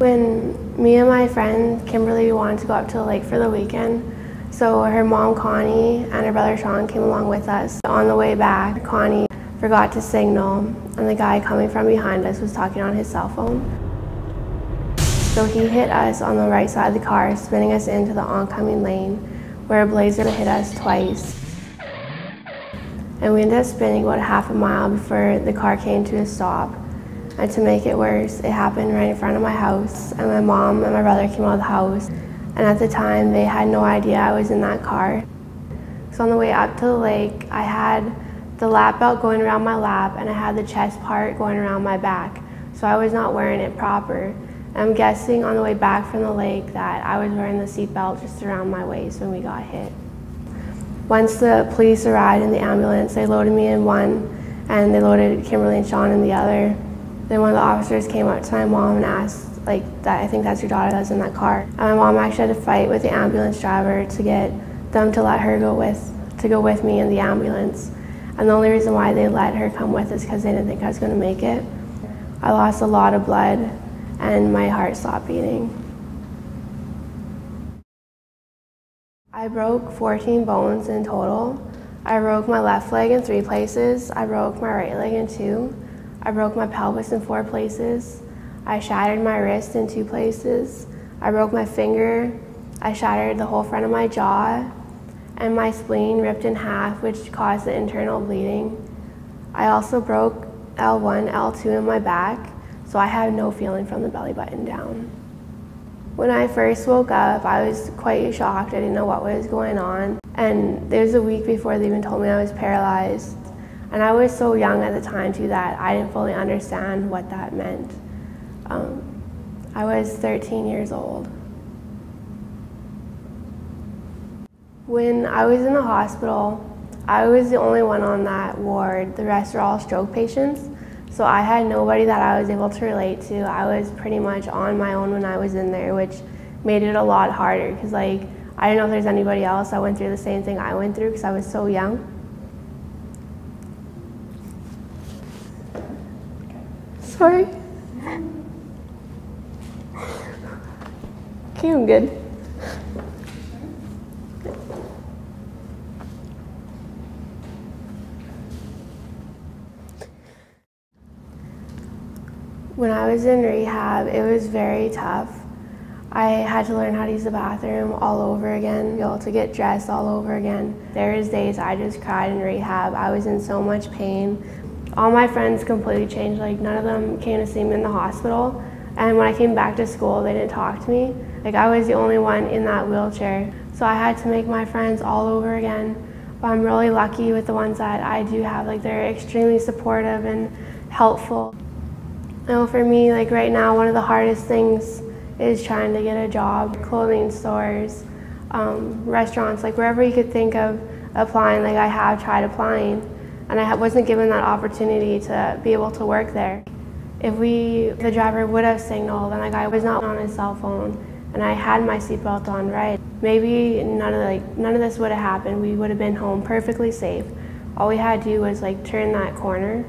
When me and my friend Kimberly wanted to go up to the lake for the weekend, so her mom Connie and her brother Sean came along with us. On the way back, Connie forgot to signal, and the guy coming from behind us was talking on his cell phone. So he hit us on the right side of the car, spinning us into the oncoming lane, where a blazer hit us twice. And we ended up spinning about half a mile before the car came to a stop. And to make it worse, it happened right in front of my house, and my mom and my brother came out of the house. And at the time, they had no idea I was in that car. So on the way up to the lake, I had the lap belt going around my lap, and I had the chest part going around my back. So I was not wearing it proper. I'm guessing on the way back from the lake that I was wearing the seat belt just around my waist when we got hit. Once the police arrived in the ambulance, they loaded me in one, and they loaded Kimberly and Sean in the other. Then one of the officers came up to my mom and asked, I think that's your daughter that's in that car. And my mom actually had to fight with the ambulance driver to get them to let her go with me in the ambulance. And the only reason why they let her come with us because they didn't think I was going to make it. I lost a lot of blood, and my heart stopped beating. I broke 14 bones in total. I broke my left leg in 3 places. I broke my right leg in 2. I broke my pelvis in 4 places. I shattered my wrist in 2 places. I broke my finger. I shattered the whole front of my jaw, and my spleen ripped in half, which caused the internal bleeding. I also broke L1, L2 in my back, so I had no feeling from the belly button down. When I first woke up, I was quite shocked. I didn't know what was going on. And there was a week before they even told me I was paralyzed. And I was so young at the time too that I didn't fully understand what that meant. I was 13 years old. When I was in the hospital, I was the only one on that ward. The rest were all stroke patients. So I had nobody that I was able to relate to. I was pretty much on my own when I was in there, which made it a lot harder because I didn't know if there's anybody else that went through the same thing I went through because I was so young. Sorry. Okay, I'm good. When I was in rehab, it was very tough. I had to learn how to use the bathroom all over again, be able to get dressed all over again. There was days I just cried in rehab. I was in so much pain. All my friends completely changed. None of them came to see me in the hospital. And when I came back to school, they didn't talk to me. I was the only one in that wheelchair. So I had to make my friends all over again. But I'm really lucky with the ones that I do have. They're extremely supportive and helpful. For me, right now, one of the hardest things is trying to get a job. Clothing stores, restaurants, wherever you could think of applying. I have tried applying, and I wasn't given that opportunity to be able to work there. If the driver would have signaled, and I was not on his cell phone, and I had my seatbelt on right, maybe none of this would have happened. We would have been home perfectly safe. All we had to do was turn that corner